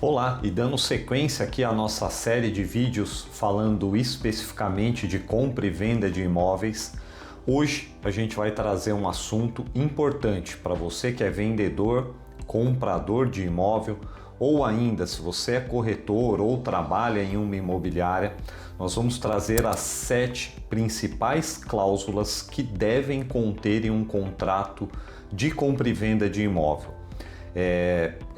Olá, e dando sequência aqui à nossa série de vídeos falando especificamente de compra e venda de imóveis, hoje a gente vai trazer um assunto importante para você que é vendedor, comprador de imóvel, ou ainda se você é corretor ou trabalha em uma imobiliária. Nós vamos trazer as 7 principais cláusulas que devem conter em um contrato de compra e venda de imóvel.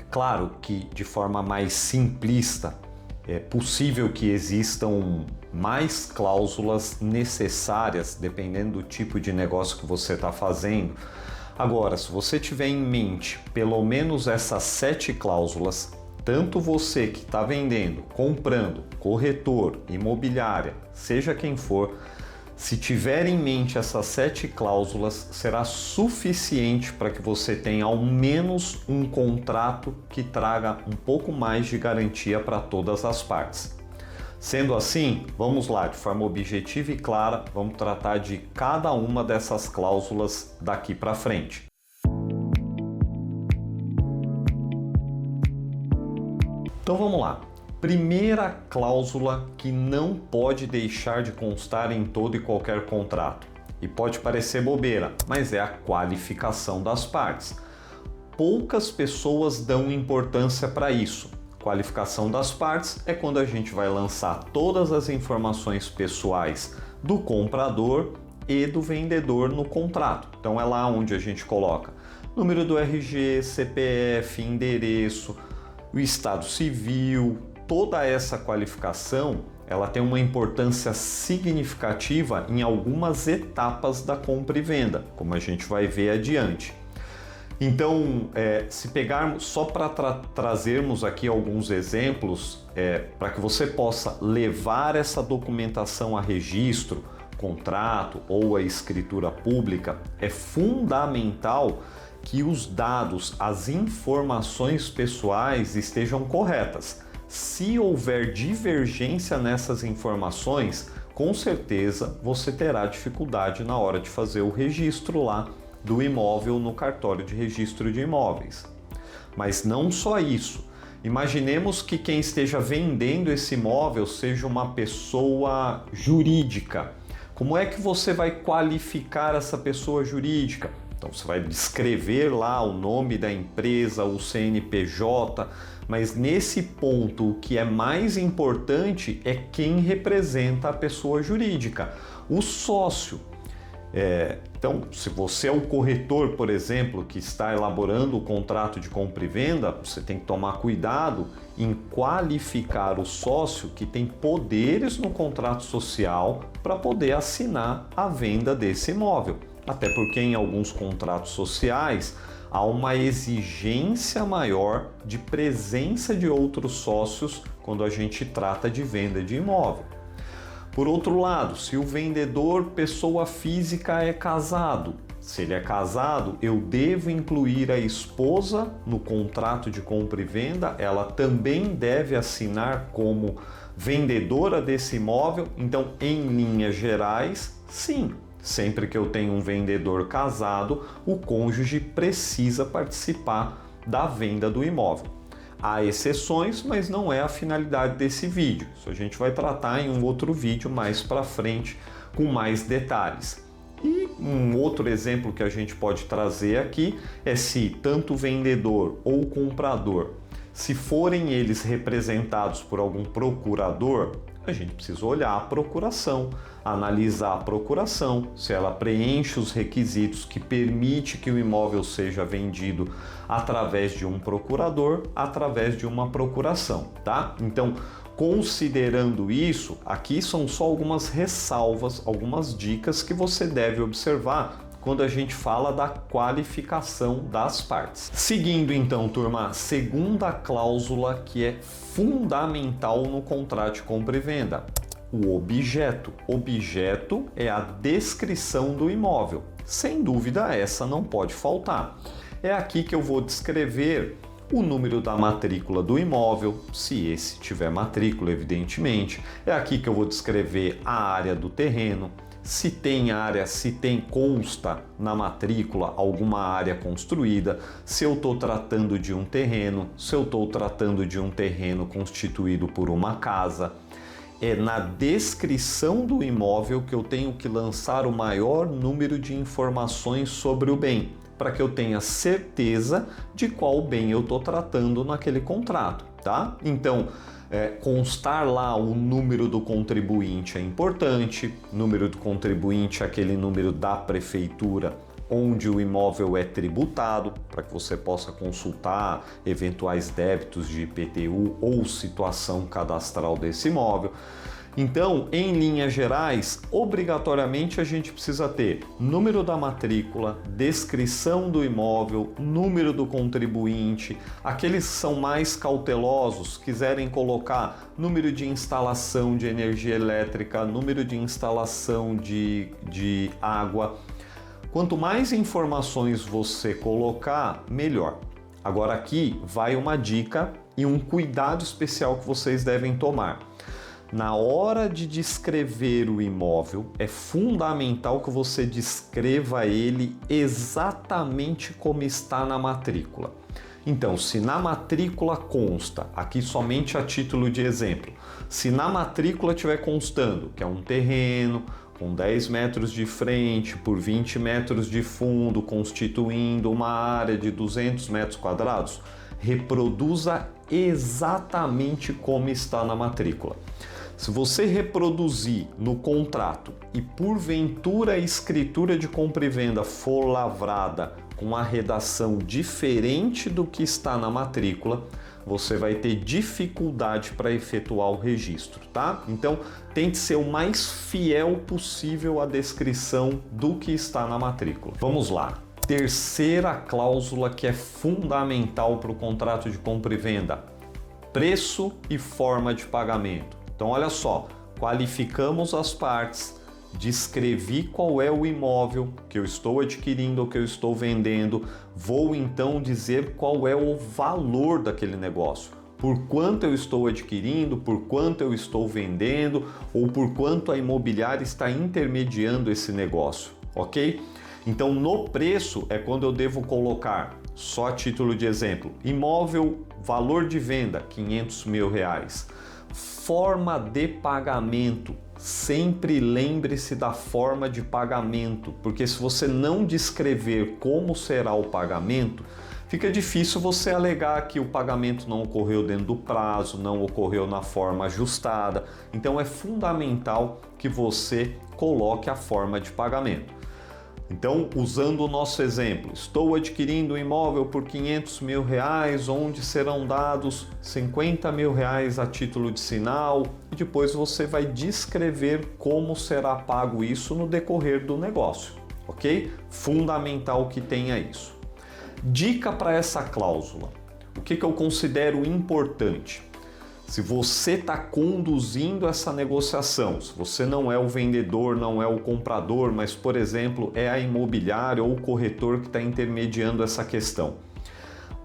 Claro que de forma mais simplista é possível que existam mais cláusulas necessárias dependendo do tipo de negócio que você está fazendo. Agora, se você tiver em mente pelo menos essas 7 cláusulas, tanto você que está vendendo, comprando, corretor, imobiliária, seja quem for, se tiver em mente essas 7 cláusulas, será suficiente para que você tenha ao menos um contrato que traga um pouco mais de garantia para todas as partes. Sendo assim, vamos lá, de forma objetiva e clara, vamos tratar de cada uma dessas cláusulas daqui para frente. Então vamos lá. Primeira cláusula que não pode deixar de constar em todo e qualquer contrato. E pode parecer bobeira, mas é a qualificação das partes. Poucas pessoas dão importância para isso. Qualificação das partes é quando a gente vai lançar todas as informações pessoais do comprador e do vendedor no contrato. Então é lá onde a gente coloca número do RG, CPF, endereço, o estado civil. Toda essa qualificação, ela tem uma importância significativa em algumas etapas da compra e venda, como a gente vai ver adiante. Então, se pegarmos, só para trazermos aqui alguns exemplos, para que você possa levar essa documentação a registro, contrato ou a escritura pública, é fundamental que os dados, as informações pessoais estejam corretas. Se houver divergência nessas informações, com certeza você terá dificuldade na hora de fazer o registro lá do imóvel no cartório de registro de imóveis. Mas não só isso. Imaginemos que quem esteja vendendo esse imóvel seja uma pessoa jurídica. Como é que você vai qualificar essa pessoa jurídica? Então você vai descrever lá o nome da empresa, o CNPJ, mas nesse ponto o que é mais importante é quem representa a pessoa jurídica, o sócio. Então, se você é o corretor, por exemplo, que está elaborando o contrato de compra e venda, você tem que tomar cuidado em qualificar o sócio que tem poderes no contrato social para poder assinar a venda desse imóvel. Até porque em alguns contratos sociais há uma exigência maior de presença de outros sócios quando a gente trata de venda de imóvel. Por outro lado, se o vendedor, pessoa física, é casado, se ele é casado, eu devo incluir a esposa no contrato de compra e venda, ela também deve assinar como vendedora desse imóvel. Então, em linhas gerais, sim. Sempre que eu tenho um vendedor casado, o cônjuge precisa participar da venda do imóvel. Há exceções, mas não é a finalidade desse vídeo. Isso a gente vai tratar em um outro vídeo mais para frente, com mais detalhes. E um outro exemplo que a gente pode trazer aqui é se tanto o vendedor ou o comprador, se forem eles representados por algum procurador, a gente precisa olhar a procuração, analisar a procuração, se ela preenche os requisitos que permite que o imóvel seja vendido através de um procurador, através de uma procuração, tá? Então, considerando isso, aqui são só algumas ressalvas, algumas dicas que você deve observar quando a gente fala da qualificação das partes. Seguindo então, turma, a segunda cláusula que é fundamental no contrato de compra e venda, o objeto. Objeto é a descrição do imóvel. Sem dúvida, essa não pode faltar. É aqui que eu vou descrever o número da matrícula do imóvel, se esse tiver matrícula, evidentemente. É aqui que eu vou descrever a área do terreno, se tem área, consta na matrícula alguma área construída, se eu estou tratando de um terreno, se eu estou tratando de um terreno constituído por uma casa. É na descrição do imóvel que eu tenho que lançar o maior número de informações sobre o bem, para que eu tenha certeza de qual bem eu estou tratando naquele contrato, tá? Então, constar lá o número do contribuinte é importante, número do contribuinte é aquele número da prefeitura onde o imóvel é tributado, para que você possa consultar eventuais débitos de IPTU ou situação cadastral desse imóvel. Então, em linhas gerais, obrigatoriamente a gente precisa ter número da matrícula, descrição do imóvel, número do contribuinte. Aqueles que são mais cautelosos, quiserem colocar número de instalação de energia elétrica, número de instalação de água. Quanto mais informações você colocar, melhor. Agora aqui vai uma dica e um cuidado especial que vocês devem tomar. Na hora de descrever o imóvel, é fundamental que você descreva ele exatamente como está na matrícula. Então, se na matrícula consta, aqui somente a título de exemplo, se na matrícula estiver constando que é um terreno com 10 metros de frente por 20 metros de fundo, constituindo uma área de 200 metros quadrados, reproduza exatamente como está na matrícula. Se você reproduzir no contrato e porventura a escritura de compra e venda for lavrada com a redação diferente do que está na matrícula, você vai ter dificuldade para efetuar o registro, tá? Então, tente ser o mais fiel possível à descrição do que está na matrícula. Vamos lá. Terceira cláusula que é fundamental para o contrato de compra e venda: preço e forma de pagamento. Então, olha só, qualificamos as partes, descrevi qual é o imóvel que eu estou adquirindo ou que eu estou vendendo, vou então dizer qual é o valor daquele negócio, por quanto eu estou adquirindo, por quanto eu estou vendendo ou por quanto a imobiliária está intermediando esse negócio, ok? Então, no preço é quando eu devo colocar, só a título de exemplo, imóvel, valor de venda, R$500 mil. Forma de pagamento, sempre lembre-se da forma de pagamento, porque se você não descrever como será o pagamento, fica difícil você alegar que o pagamento não ocorreu dentro do prazo, não ocorreu na forma ajustada. Então é fundamental que você coloque a forma de pagamento. Então, usando o nosso exemplo, estou adquirindo um imóvel por R$500 mil, onde serão dados R$50 mil a título de sinal, e depois você vai descrever como será pago isso no decorrer do negócio, ok? Fundamental que tenha isso. Dica para essa cláusula: o que eu considero importante? Se você está conduzindo essa negociação, se você não é o vendedor, não é o comprador, mas, por exemplo, é a imobiliária ou o corretor que está intermediando essa questão,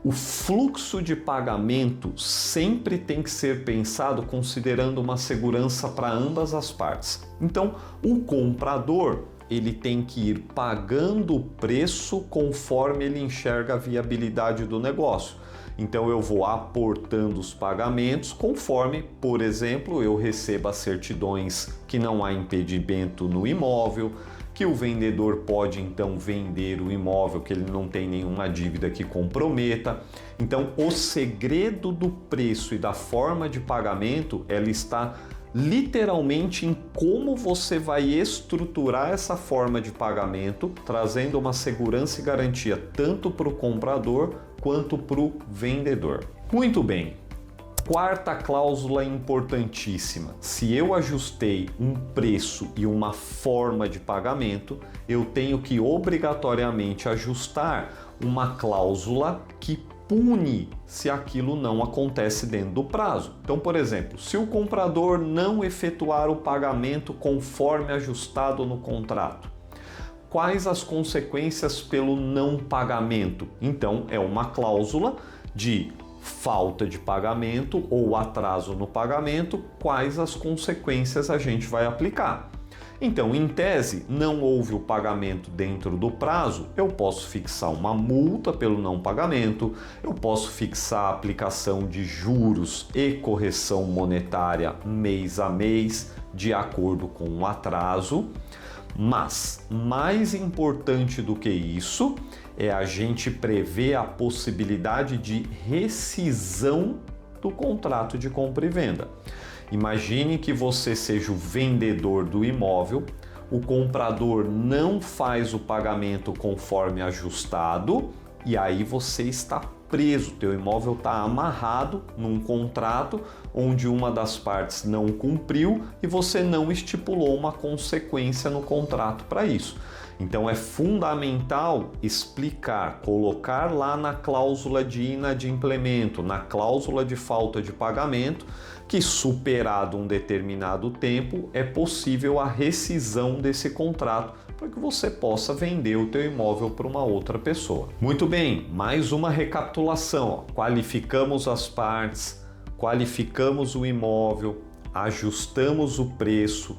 o fluxo de pagamento sempre tem que ser pensado considerando uma segurança para ambas as partes. Então, o comprador, ele tem que ir pagando o preço conforme ele enxerga a viabilidade do negócio. Então eu vou aportando os pagamentos conforme, por exemplo, eu receba certidões que não há impedimento no imóvel, que o vendedor pode então vender o imóvel, que ele não tem nenhuma dívida que comprometa. Então o segredo do preço e da forma de pagamento, ela está literalmente em como você vai estruturar essa forma de pagamento, trazendo uma segurança e garantia tanto para o comprador quanto para o vendedor. Muito bem. Quarta cláusula importantíssima: se eu ajustei um preço e uma forma de pagamento, eu tenho que obrigatoriamente ajustar uma cláusula que pune se aquilo não acontece dentro do prazo. Então, por exemplo, se o comprador não efetuar o pagamento conforme ajustado no contrato, quais as consequências pelo não pagamento? Então, é uma cláusula de falta de pagamento ou atraso no pagamento, quais as consequências a gente vai aplicar. Então, em tese, não houve o pagamento dentro do prazo, eu posso fixar uma multa pelo não pagamento, eu posso fixar a aplicação de juros e correção monetária mês a mês, de acordo com o atraso. Mas, mais importante do que isso, é a gente prever a possibilidade de rescisão do contrato de compra e venda. Imagine que você seja o vendedor do imóvel, o comprador não faz o pagamento conforme ajustado e aí você está preso, teu imóvel está amarrado num contrato onde uma das partes não cumpriu e você não estipulou uma consequência no contrato para isso. Então é fundamental explicar, colocar lá na cláusula de inadimplemento, na cláusula de falta de pagamento, que superado um determinado tempo é possível a rescisão desse contrato para que você possa vender o teu imóvel para uma outra pessoa. Muito bem, mais uma recapitulação. Qualificamos as partes, qualificamos o imóvel, ajustamos o preço,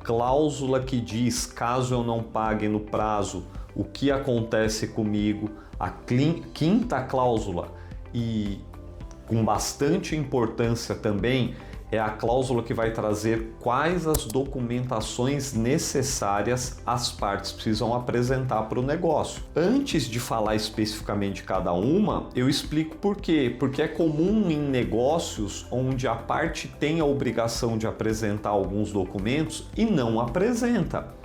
cláusula que diz caso eu não pague no prazo, o que acontece comigo, a quinta cláusula e com bastante importância também é a cláusula que vai trazer quais as documentações necessárias as partes precisam apresentar para o negócio. Antes de falar especificamente de cada uma, eu explico por quê. Porque é comum em negócios onde a parte tem a obrigação de apresentar alguns documentos e não apresenta.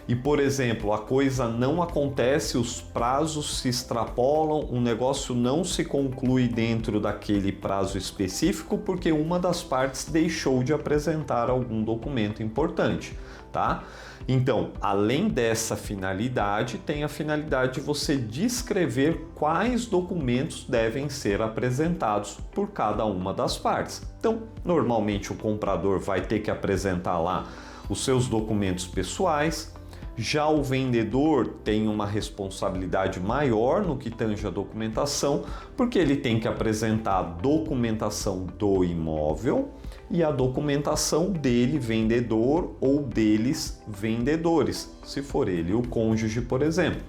E, por exemplo, a coisa não acontece, os prazos se extrapolam, o negócio não se conclui dentro daquele prazo específico porque uma das partes deixou de apresentar algum documento importante, tá? Então, além dessa finalidade, tem a finalidade de você descrever quais documentos devem ser apresentados por cada uma das partes. Então, normalmente o comprador vai ter que apresentar lá os seus documentos pessoais. Já o vendedor tem uma responsabilidade maior no que tange a documentação, porque ele tem que apresentar a documentação do imóvel e a documentação dele, vendedor, ou deles, vendedores, se for ele o cônjuge, por exemplo.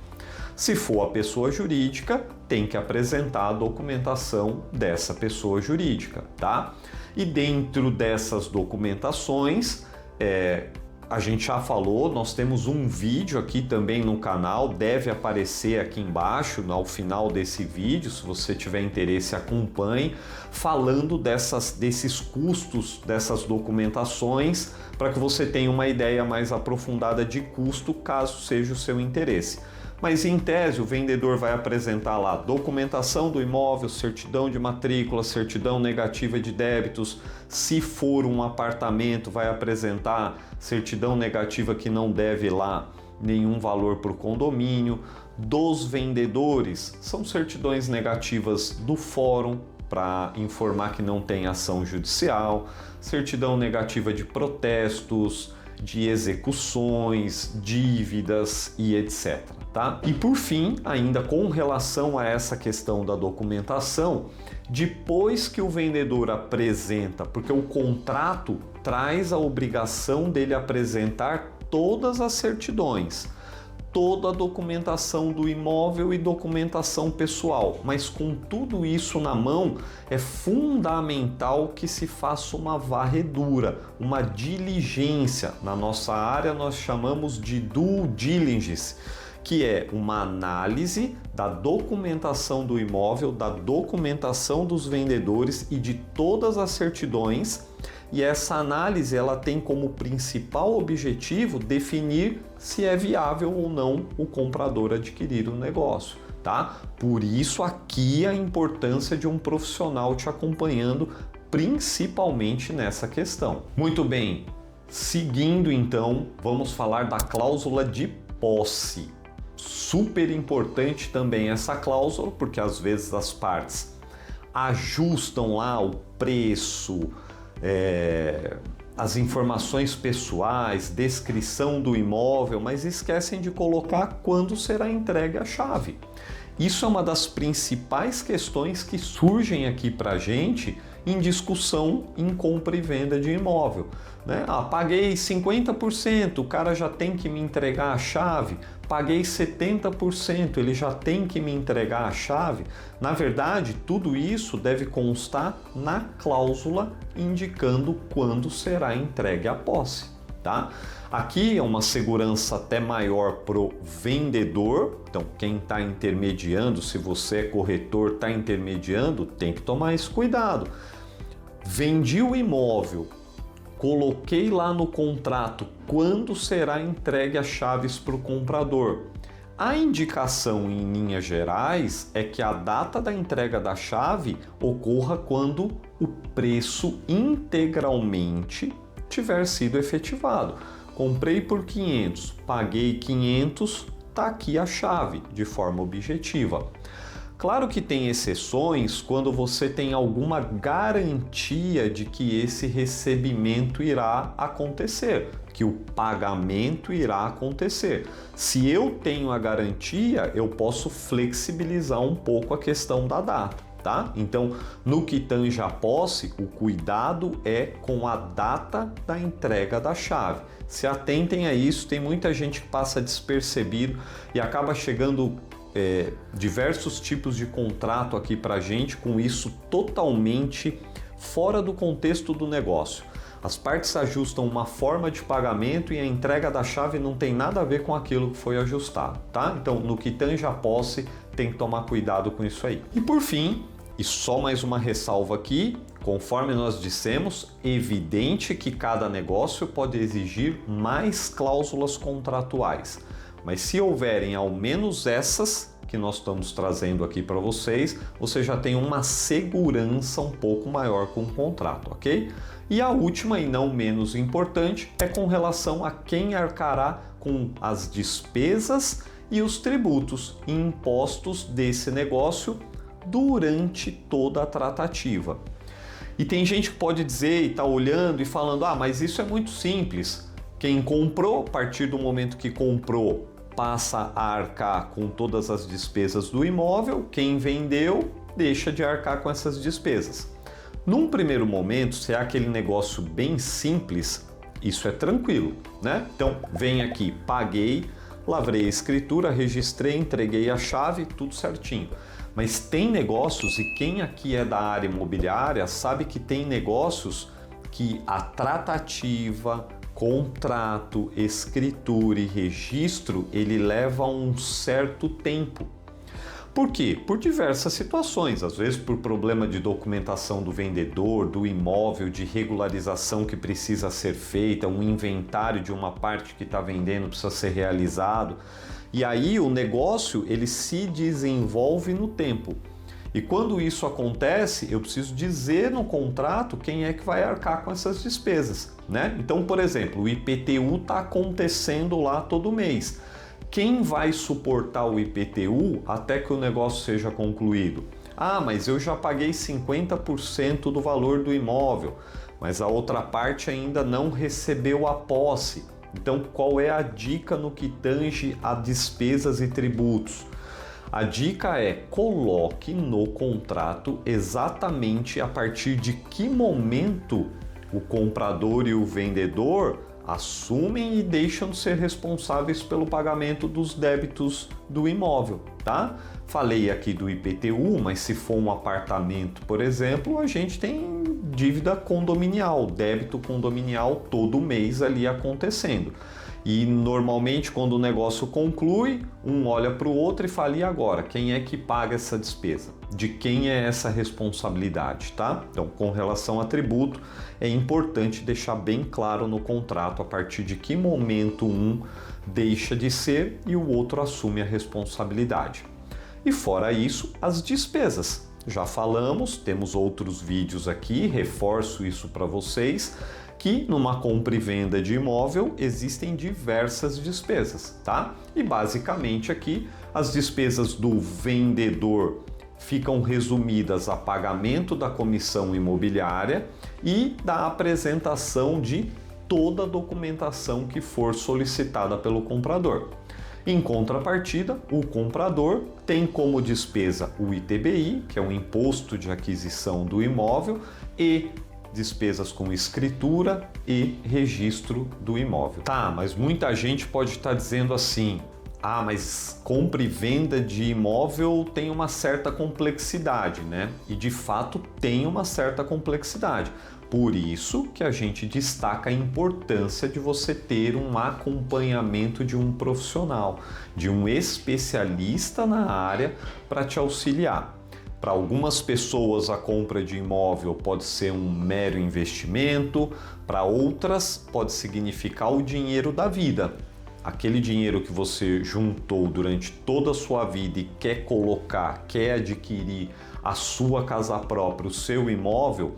Se for a pessoa jurídica, tem que apresentar a documentação dessa pessoa jurídica, tá? E dentro dessas documentações, a gente já falou, nós temos um vídeo aqui também no canal, deve aparecer aqui embaixo, ao final desse vídeo, se você tiver interesse, acompanhe, falando desses custos, dessas documentações, para que você tenha uma ideia mais aprofundada de custo, caso seja o seu interesse. Mas em tese, o vendedor vai apresentar lá documentação do imóvel, certidão de matrícula, certidão negativa de débitos. Se for um apartamento, vai apresentar certidão negativa que não deve lá nenhum valor para o condomínio. Dos vendedores, são certidões negativas do fórum para informar que não tem ação judicial, certidão negativa de protestos, de execuções, dívidas e etc. Tá? E por fim, ainda com relação a essa questão da documentação, depois que o vendedor apresenta, porque o contrato traz a obrigação dele apresentar todas as certidões, toda a documentação do imóvel e documentação pessoal, mas com tudo isso na mão, é fundamental que se faça uma varredura, uma diligência. Na nossa área nós chamamos de due diligence, que é uma análise da documentação do imóvel, da documentação dos vendedores e de todas as certidões. E essa análise ela tem como principal objetivo definir se é viável ou não o comprador adquirir o negócio, tá? Por isso aqui a importância de um profissional te acompanhando, principalmente nessa questão. Muito bem, seguindo então, vamos falar da cláusula de posse. Super importante também essa cláusula, porque às vezes as partes ajustam lá o preço, as informações pessoais, descrição do imóvel, mas esquecem de colocar quando será entregue a chave. Isso é uma das principais questões que surgem aqui para a gente em discussão em compra e venda de imóvel, né? Ah, paguei 50%, o cara já tem que me entregar a chave. Paguei 70%, ele já tem que me entregar a chave. Na verdade, tudo isso deve constar na cláusula indicando quando será entregue a posse, tá? Aqui é uma segurança até maior para o vendedor, então quem está intermediando, se você é corretor, está intermediando, tem que tomar esse cuidado. Vendi o imóvel, coloquei lá no contrato quando será entregue as chaves para o comprador. A indicação em linhas gerais é que a data da entrega da chave ocorra quando o preço integralmente tiver sido efetivado. Comprei por 500, paguei 500, tá aqui a chave de forma objetiva. Claro que tem exceções quando você tem alguma garantia de que esse recebimento irá acontecer, que o pagamento irá acontecer. Se eu tenho a garantia, eu posso flexibilizar um pouco a questão da data, tá? Então, no que tange a posse, o cuidado é com a data da entrega da chave. Se atentem a isso, tem muita gente que passa despercebido e acaba chegando diversos tipos de contrato aqui para a gente, com isso totalmente fora do contexto do negócio. As partes ajustam uma forma de pagamento e a entrega da chave não tem nada a ver com aquilo que foi ajustado, tá? Então, no que tange a posse, tem que tomar cuidado com isso aí. E por fim, e só mais uma ressalva aqui, conforme nós dissemos, evidente que cada negócio pode exigir mais cláusulas contratuais. Mas se houverem ao menos essas que nós estamos trazendo aqui para vocês, você já tem uma segurança um pouco maior com o contrato, ok? E a última e não menos importante é com relação a quem arcará com as despesas e os tributos e impostos desse negócio durante toda a tratativa. E tem gente que pode dizer e tá olhando e falando, ah, mas isso é muito simples. Quem comprou, a partir do momento que comprou, passa a arcar com todas as despesas do imóvel, quem vendeu deixa de arcar com essas despesas. Num primeiro momento, se é aquele negócio bem simples, isso é tranquilo, né? Então, vem aqui, paguei, lavrei a escritura, registrei, entreguei a chave, tudo certinho. Mas tem negócios, e quem aqui é da área imobiliária sabe que tem negócios que a tratativa, contrato, escritura e registro, ele leva um certo tempo. Por quê? Por diversas situações, às vezes por problema de documentação do vendedor, do imóvel, de regularização que precisa ser feita, um inventário de uma parte que está vendendo precisa ser realizado. E aí o negócio ele se desenvolve no tempo. E quando isso acontece, eu preciso dizer no contrato quem é que vai arcar com essas despesas, né? Então, por exemplo, o IPTU está acontecendo lá todo mês. Quem vai suportar o IPTU até que o negócio seja concluído? Ah, mas eu já paguei 50% do valor do imóvel, mas a outra parte ainda não recebeu a posse. Então, qual é a dica no que tange a despesas e tributos? A dica é: coloque no contrato exatamente a partir de que momento o comprador e o vendedor assumem e deixam de ser responsáveis pelo pagamento dos débitos do imóvel, tá? Falei aqui do IPTU, mas se for um apartamento, por exemplo, a gente tem dívida condominial, débito condominial todo mês ali acontecendo. E normalmente quando o negócio conclui, um olha para o outro e fala: e agora? Quem é que paga essa despesa? De quem é essa responsabilidade, tá? Então, com relação a tributo, é importante deixar bem claro no contrato a partir de que momento um deixa de ser e o outro assume a responsabilidade. E fora isso, as despesas. Já falamos, temos outros vídeos aqui, reforço isso para vocês, que numa compra e venda de imóvel existem diversas despesas, tá? E basicamente aqui as despesas do vendedor ficam resumidas a pagamento da comissão imobiliária e da apresentação de toda a documentação que for solicitada pelo comprador. Em contrapartida, o comprador tem como despesa o ITBI, que é o Imposto de Aquisição do Imóvel, e despesas com escritura e registro do imóvel. Tá, mas muita gente pode estar dizendo assim: ah, mas compra e venda de imóvel tem uma certa complexidade, né? E de fato tem uma certa complexidade. Por isso que a gente destaca a importância de você ter um acompanhamento de um profissional, de um especialista na área para te auxiliar. Para algumas pessoas a compra de imóvel pode ser um mero investimento, para outras pode significar o dinheiro da vida. Aquele dinheiro que você juntou durante toda a sua vida e quer colocar, quer adquirir a sua casa própria, o seu imóvel,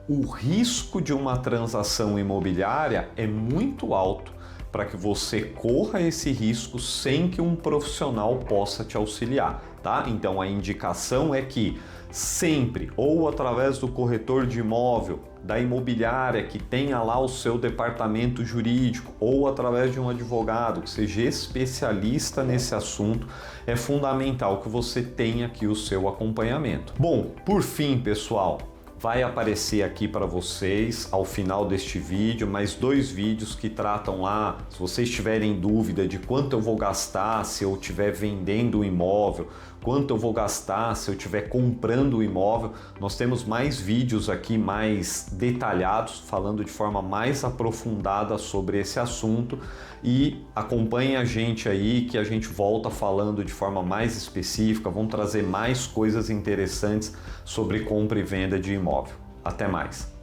o risco de uma transação imobiliária é muito alto para que você corra esse risco sem que um profissional possa te auxiliar, tá? Então a indicação é que sempre, ou através do corretor de imóvel, da imobiliária que tenha lá o seu departamento jurídico, ou através de um advogado que seja especialista nesse assunto, é fundamental que você tenha aqui o seu acompanhamento. Bom, por fim, pessoal, vai aparecer aqui para vocês ao final deste vídeo mais 2 vídeos que tratam lá, se vocês tiverem dúvida de quanto eu vou gastar se eu estiver vendendo o imóvel, quanto eu vou gastar se eu estiver comprando o imóvel. Nós temos mais vídeos aqui mais detalhados, falando de forma mais aprofundada sobre esse assunto, e acompanhe a gente aí que a gente volta falando de forma mais específica. Vamos trazer mais coisas interessantes sobre compra e venda de imóvel. Até mais!